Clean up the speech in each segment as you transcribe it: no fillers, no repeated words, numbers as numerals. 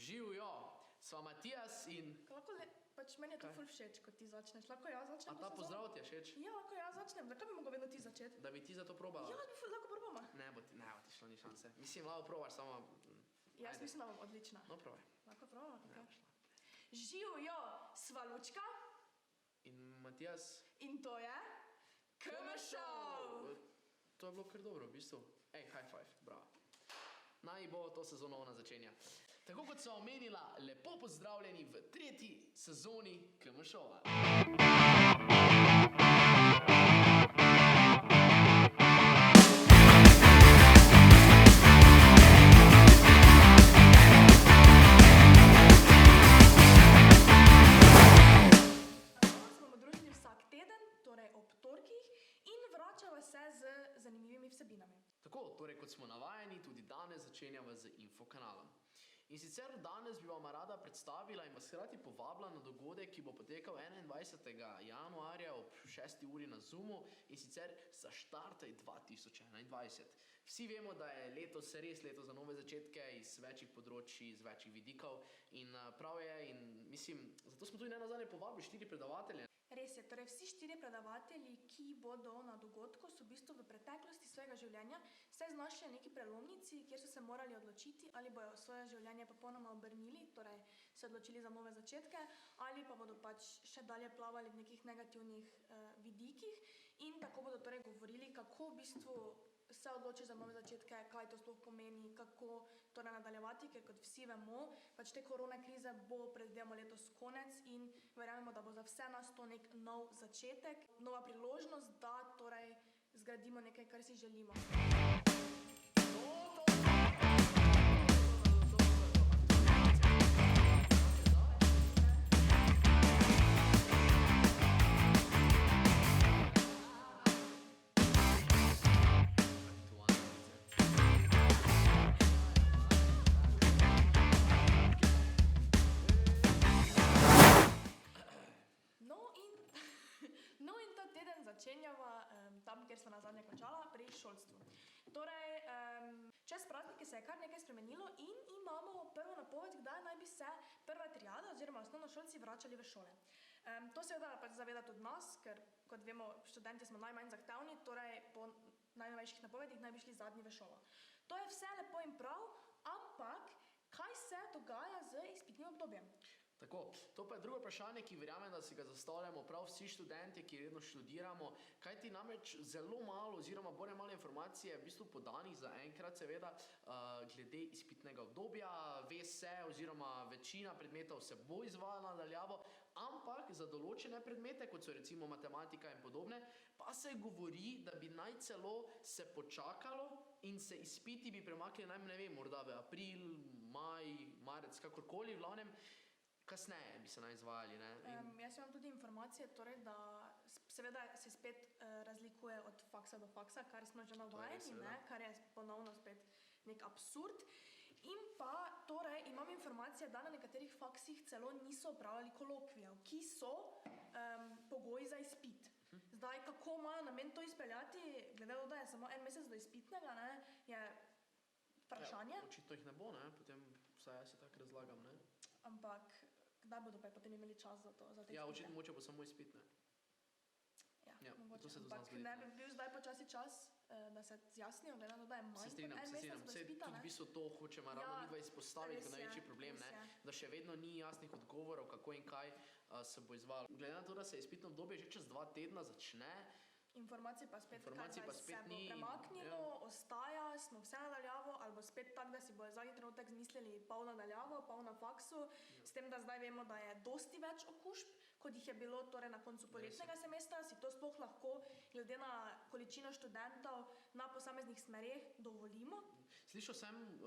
Živijo, sva Matijas in... Pač meni je to ful všeč, ko ti začneš. Lahko jaz začnem? A ta pozdrav ti je všeč? Ja, lahko jaz začnem. Zakaj bi mogel vedno ti začeti? Da bi ti za to probala? Ja, lahko probamo. Ne bo ti šlo ni šanse. Mislim, malo probaš, samo... Jaz mislim, da bom odlična. No, probaj. Lahko probamo? Živijo, sva Lučka. In Matijas? In to je... KM Show! To je bilo kar dobro, v bistvu. Ej, high five, bravo. Naj bo to sezono ona začenja. Tako kot sva omenila, lepo pozdravljeni v 3. sezoni KM Showa. Tako, torej kot smo navajeni, tudi danes začenjamo z infokanalom. In sicer danes bi vam rada predstavila in vas hkrati povabila na dogodek, ki bo potekal 21. januarja ob 6. uri na Zoomu in sicer Zaštartaj 2021. Vsi vemo, da je letos res leto za nove začetke iz večjih področji, iz večjih vidikov in prav je in mislim, zato smo tudi nenazadnje povabili 4 predavatelje. Res je, torej vsi 4 predavatelji, ki bodo na dogodku, so v bistvu v preteklosti svojega življenja se znašli na neki prelomnici, kjer so se morali odločiti, ali bojo svoje življenje popolnoma obrnili, torej se odločili za nove začetke, ali pa bodo pač še dalje plavali v nekih negativnih vidikih in tako bodo torej govorili, kako v bistvu se odloči za nove začetke, kaj to sploh pomeni, kako torej nadaljevati, ker kot vsi vemo, pač te korona krize bo predvidevamo letos konec in verjamemo, da bo za vse nas to nek nov začetek, nova priložnost, da torej zgradimo nekaj, kar si želimo. Začenjava tam, kjer smo nazadnje končala, pri šolstvu. Torej, čez praznike se je kar nekaj spremenilo in imamo prvo napoved, kdaj naj bi se prva triada oziroma osnovnošolci vračali v šole. To seveda pač zaveda tudi nas, ker kot vemo, študenti smo najmanj zahtevni, torej po najnovejših napovedih naj bi šli zadnji v šolo. To je vse lepo in prav, ampak kaj se dogaja z izpitnim obdobjem? Tako, to pa je drugo vprašanje, ki verjamem, da si ga zastavljamo prav vsi študenti, ki redno študiramo, kajti namreč zelo malo oziroma bolj malo informacije v bistvu podanih za enkrat seveda glede izpitnega obdobja, ve se oziroma večina predmetov se bo izvajala nadaljavo, ampak za določene predmete, kot so recimo matematika in podobne, pa se govori, da bi naj celo se počakalo in se izpiti bi premaknili najmanj, ne vem, morda v april, maj, marec, kakorkoli, v glavnem, kasneje bi se naj izvajali, ne? Jaz imam tudi informacije, torej, da seveda se spet razlikuje od faksa do faksa, kar smo že navajeni, ne? Kar je ponovno spet nek absurd. In pa, torej, imam informacije, da na nekaterih faksih celo niso opravljali kolokvijev, ki so pogoji za izpit. Zdaj, kako imajo namen to izpeljati, glede na to, da je samo en mesec do izpitnega, ne, je vprašanje. Ja, očitno jih ne bo, ne? Potem vsaj jaz si tako razlagam, ne? Ampak kdaj bodo pa potem imeli čas za to, za te izpite? Ja, očitno moče bo samo izpit, ne? Ja, mogoče, ampak ne bi bil zdaj počasi čas, da se zjasnijo, glede na to, da je manj kot en mesec do izpita, ne? Tudi v bistvu to hočemo ravno midva izpostaviti kot največji problem, ne? Da še vedno ni jasnih odgovorov, kako in kaj se bo izvajalo. Glede na to, da se izpitno obdobje že čez 2 tedna začne, informacij pa spet se bo premaknilo, ostaja, smo vse nadaljavo, ali bo spet tak, da si bojo zadnji trenutek zmislili pol nadaljavo, pol na faksu, s tem, da zdaj vemo, da je dosti več okužb, kot jih je bilo torej na koncu poletnega semestra, si to sploh lahko, glede na količino študentov na posameznih smereh, dovolimo. Slišal sem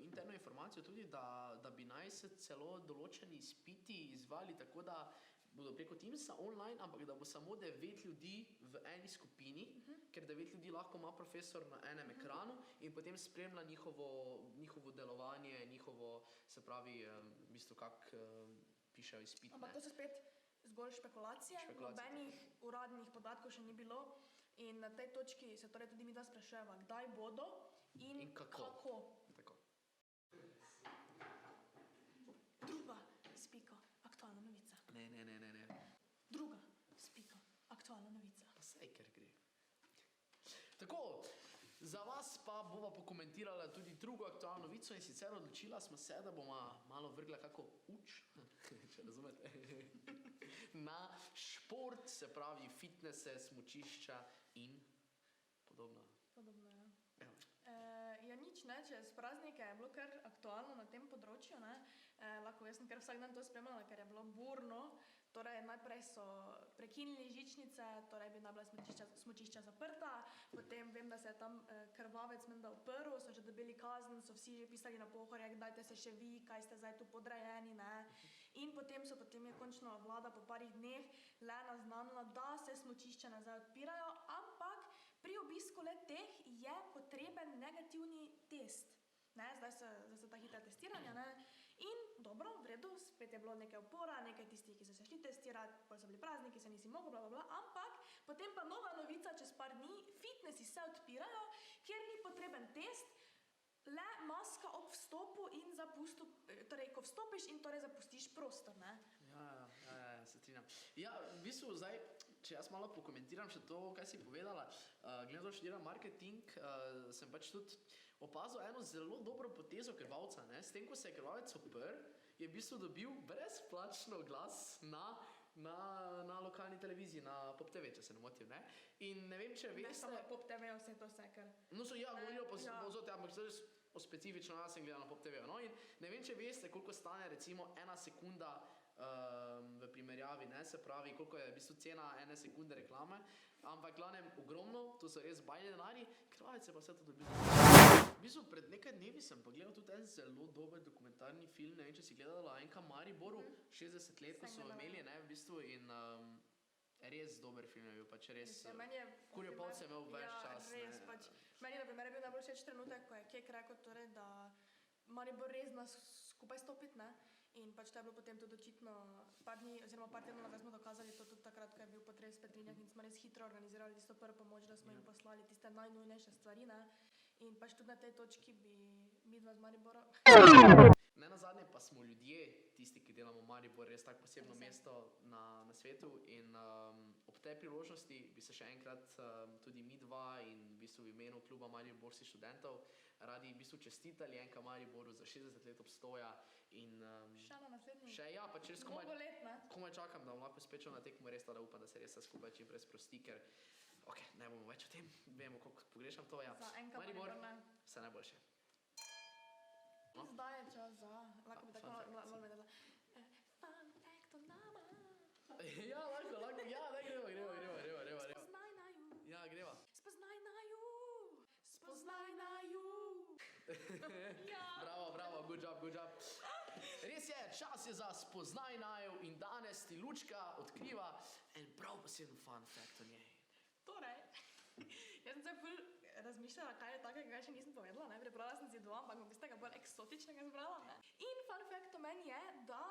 interno informacijo tudi, da bi naj se celo določeni izpiti izvali tako, da bodo preko Teamsa online, ampak da bo samo 9 ljudi v eni skupini, ker 9 ljudi lahko ima profesor na enem ekranu in potem spremlja njihovo delovanje, njihovo, se pravi, v bistvu, kako pišejo izpit, ne. Ampak to so spet zgolj špekulacije, nobenih uradnih podatkov še ni bilo in na tej točki se torej tudi midva sprašujeva, kdaj bodo in kako. Ne. Druga spika, aktualna novica. Pa sej, ker gre. Tako, za vas pa bova pokomentirala tudi drugo aktualno novico in sicer odločila smo se, da bomo malo vrgla kako če razumete, na šport, se pravi fitnese, smučišča in podobno. Podobno, ja. Evo. Ja, nič ne, čez praznike je bilo kar aktualno na tem področju, ne. Lahko jaz sem kar vsak dan to spremljala, ker je bilo burno. Torej, najprej so prekinili žičnice, torej bi bila smučišča zaprta, potem vem, da se je tam krvavec menda uprl, so že dobili kazen, so vsi že pisali na pohorjek, dajte se še vi, kaj ste zdaj tu podrejeni, ne. In potem je končno vlada po parih dneh le naznanila, da se smučišča nazaj odpirajo, ampak pri obisku le teh je potreben negativni test. Ne, zdaj so ta hitra testiranja, ne. In dobro, v redu, spet je bilo nekaj upora, nekaj tistih, ki so se šli testirati, potem so bili prazniki, se nisi mogel, bla, bla, bla, ampak potem pa nova novica čez par dni, fitnesi se odpirajo, kjer ni potreben test, le maska ob vstopu in zapustu, torej, ko vstopiš in torej zapustiš prostor, ne. Ja, se strinjam. Ja, v bistvu zdaj, če jaz malo pokomentiram še to, kaj si povedala, glede na to, študiram marketing, sem pač tudi opazil eno zelo dobro potezo krvavca, ne. S tem, ko se je krvavec odprl, je v bistvu dobil brezplačno glas na lokalni televiziji, na Pop TV, če se ne motim, ne. In ne vem, če veste... Ne samo Pop TV-jo se je to sekar. No, govorijo Ja. povsod, ampak o specifično jaz sem gledal na Pop TV-jo, no, in ne vem, če veste, koliko stane recimo 1 sekunda v primerjavi, ne, se pravi, koliko je v bistvu cena 1 sekunde reklame, ampak glavnem ogromno, to so res bajni denarji, krvavec je pa vse to dobil. V bistvu pred nekaj dnevi sem pa gledal tudi en zelo dober dokumentarni film, ne vem, če si gledala, NK Mariboru, 60 let, ko so imeli, ne, v bistvu, in res dober film je bil, pač res, kurjo pot se imel več čas, ne. Ja, res, pač, meni na primer je bil najbolj všeč trenutek, ko je Kek rekel, torej, da Maribor res zna skupaj stopiti, ne. In pač to je bilo potem tudi očitno par dni, oziroma par tednov nazaj smo dokazali to tudi takrat, ko je bil potres v Petrinjah in smo res hitro organizirali tisto prvo pomoč, da smo jim poslali tiste najnujnejše stvari, ne. In pač tudi na tej točki bi midva z Maribora... Ne nazadnje pa smo ljudje, tisti, ki delamo v Mariboru, res tako posebno mesto na svetu in ob tej priložnosti bi se še enkrat tudi midva in v bistvu v imenu kluba mariborskih študentov radi v bistvu čestitali NK Mariboru za 60 let obstoja in Še na naslednji. ja, pač res Mnogo let, ne. komaj čakam, da bom lahko spet šel na tekmo, res da upam, da se res vse skupaj čim prej sprosti, ker ne bomo več o tem, vemo, koliko pogrešam to, ja. Za NK Maribor, ne. Vse najboljše. Zdaj je čas za... Lahko bi tako Fun malo facts. medela. Fun fact o nama. Ja, lahko, ja, daj greva. Spoznaj naju. Ja, greva. Spoznaj naju. Spoznaj naju. Ja. Bravo, good job. Res je, čas je za spoznaj naju in danes ti Lučka odkriva en prav poseben fun fact o njej. Torej, jaz sem se ful razmišljala, kaj je takega, kaj še nisem povedala, ne, pripravila sem si dva, ampak bom tistega bolj eksotičnega zbrala, ne. In fun fact o meni je, da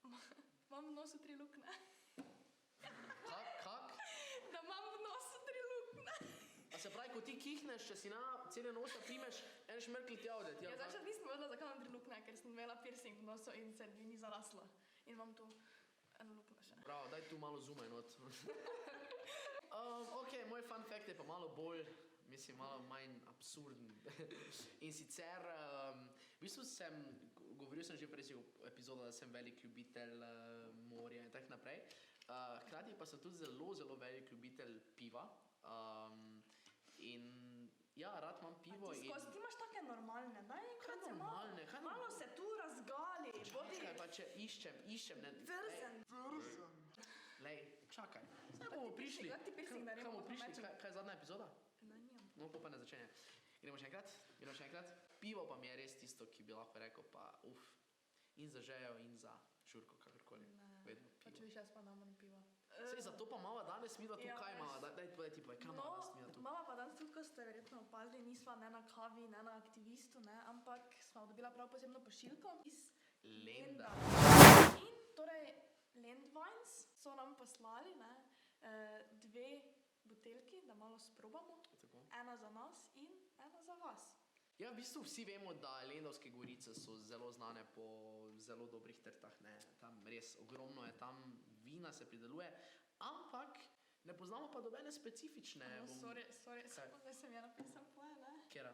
imam v nosu 3 luknje. Kak? Da imam v nosu 3 luknje. A se pravi, ko ti kihneš, če si na cele nosa primeš, en šmrkl ti avde, ti Ja, zdaj še nisem vedela, zakaj imam 3 luknje, ker sem imela piercing v nosu in se mi ni zarasla. In imam tu eno luknjo še. Bravo, daj tu malo zoomaj not. Ok, moj fun fact je pa malo bolj, mislim, malo manj absurden. In sicer, v bistvu govoril sem že v prejšnji epizodi, da sem velik ljubitelj morja in tako naprej. Hkrati pa sem tudi zelo velik ljubitelj piva. In ja, rad imam pivo in... Ti imaš take normalne, daj enkrat se normalne, kaj malo se tu razgali. Čakaj, pa če iščem, ne... Drzen. Lej, čakaj. Zdaj bomo prišli. Daj ti piercing naredim, Kaj bomo pa prišli? mečem. Kaj je zadnja epizoda? Ne, nimam. No, pa ne začenja. Gremo še enkrat. Pivo pa mi je res tisto, ki bi lahko rekel pa in za žejo in za žurko, kakorkoli. Vedno Pač pivo. viš, jaz pa namam pivo. Sej, zato pa mava danes midva tu, Ja, kaj veš. mava? Daj ti povej, kaj mava danes midva tu? Mama pa danes tudi, ko ste verjetno opazili, nisva ne na kavi, ne na aktivistu, ne, ampak sva dobila prav posebno pošiljko iz Lenda. In torej Lendvines so nam poslali, ne, 2 buteljki, da malo sprobamo. Tako. Ena za nas in ena za vas. Ja, v bistvu vsi vemo, da Lendavske gorice so zelo znane po zelo dobrih trtah, ne. Tam res ogromno je, tam vina se prideluje, ampak ne poznamo pa nobene specifične. Sorry, Kaj? spodaj sem ja napisal poje, ne? Kjera?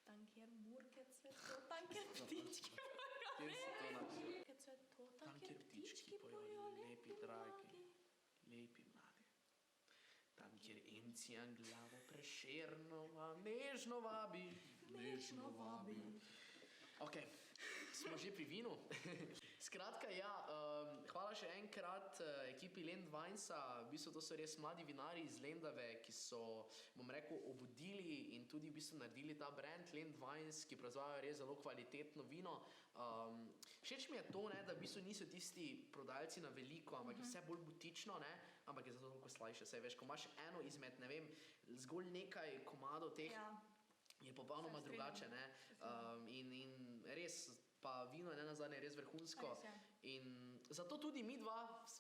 Tam, kjer burke cveto, tam, kjer ptički pojo, Kjer si to napisal? burke cveto, tam, kjer ptički pojo, lepi, dragi, lepi mladi. Tam, kjer encijan glavo Prešernova nežno vabi, nežno vabi. Ok, smo že pri vinu. Skratka, ja, hvala še enkrat ekipi Lendwinesa. V bistvu to so res mladi vinarji iz Lendave, ki so, bom rekel, obudili in tudi v bistvu naredili ta brand Lendwines, ki proizvajajo res zelo kvalitetno vino. Všeč mi je to, ne, da v bistvu niso tisti prodajalci na veliko, ampak je vse bolj butično, ne, ampak je zato toliko slajše. Saj veš, ko imaš eno izmed, ne vem, zgolj nekaj komadov teh, Ja, je popolnoma Se strinjam. drugače, ne. In res, pa vino je nenazadnje res vrhunsko. res je. In zato tudi mi dva,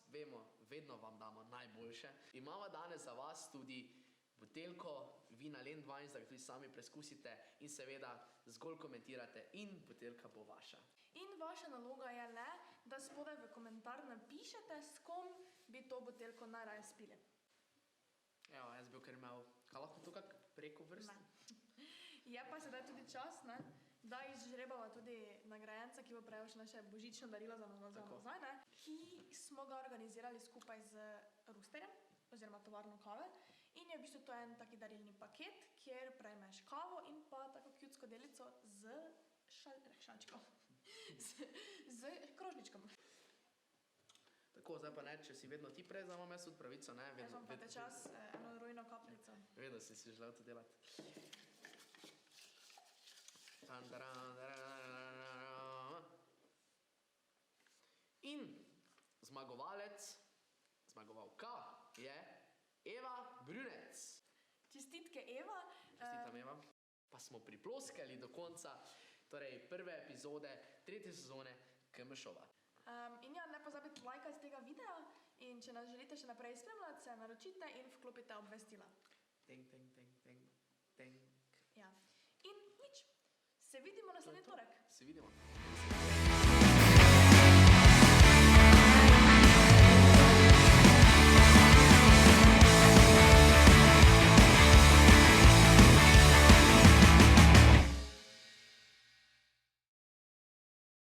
vemo, vedno vam damo najboljše. Imamo danes za vas tudi buteljko vina Lendwines, da ga tudi sami preskusite in seveda zgolj komentirate in buteljka bo vaša. In vaša naloga je le, da spodaj v komentar napišete, s kom bi to buteljko najraje spili. Evo, jaz bi kar imel, kaj lahko to kak preko vrst? Ne. Je pa sedaj tudi čas, ne, da izžrebava tudi nagrajenca, ki bo prejel še naše božično darilo za Tako. nazaj, ne, ki smo ga organizirali skupaj z Rusterjem, oziroma tovarno kave. In je v bistvu to en taki darilni paket, kjer prejmeš kavo in pa tako cute skodelico z šalčkom. z krožničkom. Tako, zdaj pa ne, če si vedno ti prej, zdaj imam jaz tudi pravico, ne? Jaz imam pa te čas eno rujno kapljico. Vedno si želel to delati. In zmagovalka je Eva Brunec. Čestitke, Eva. Čestitam, Eva. Pa smo priploskali do konca, torej prve epizode 3. sezone KMŠova. In ja, ne pozabite lajkati tega videa in če nas želite še naprej spremljati, se naročite in vklopite obvestila. Tenk. Ja. In nič. Se vidimo naslednji torek. Se vidimo.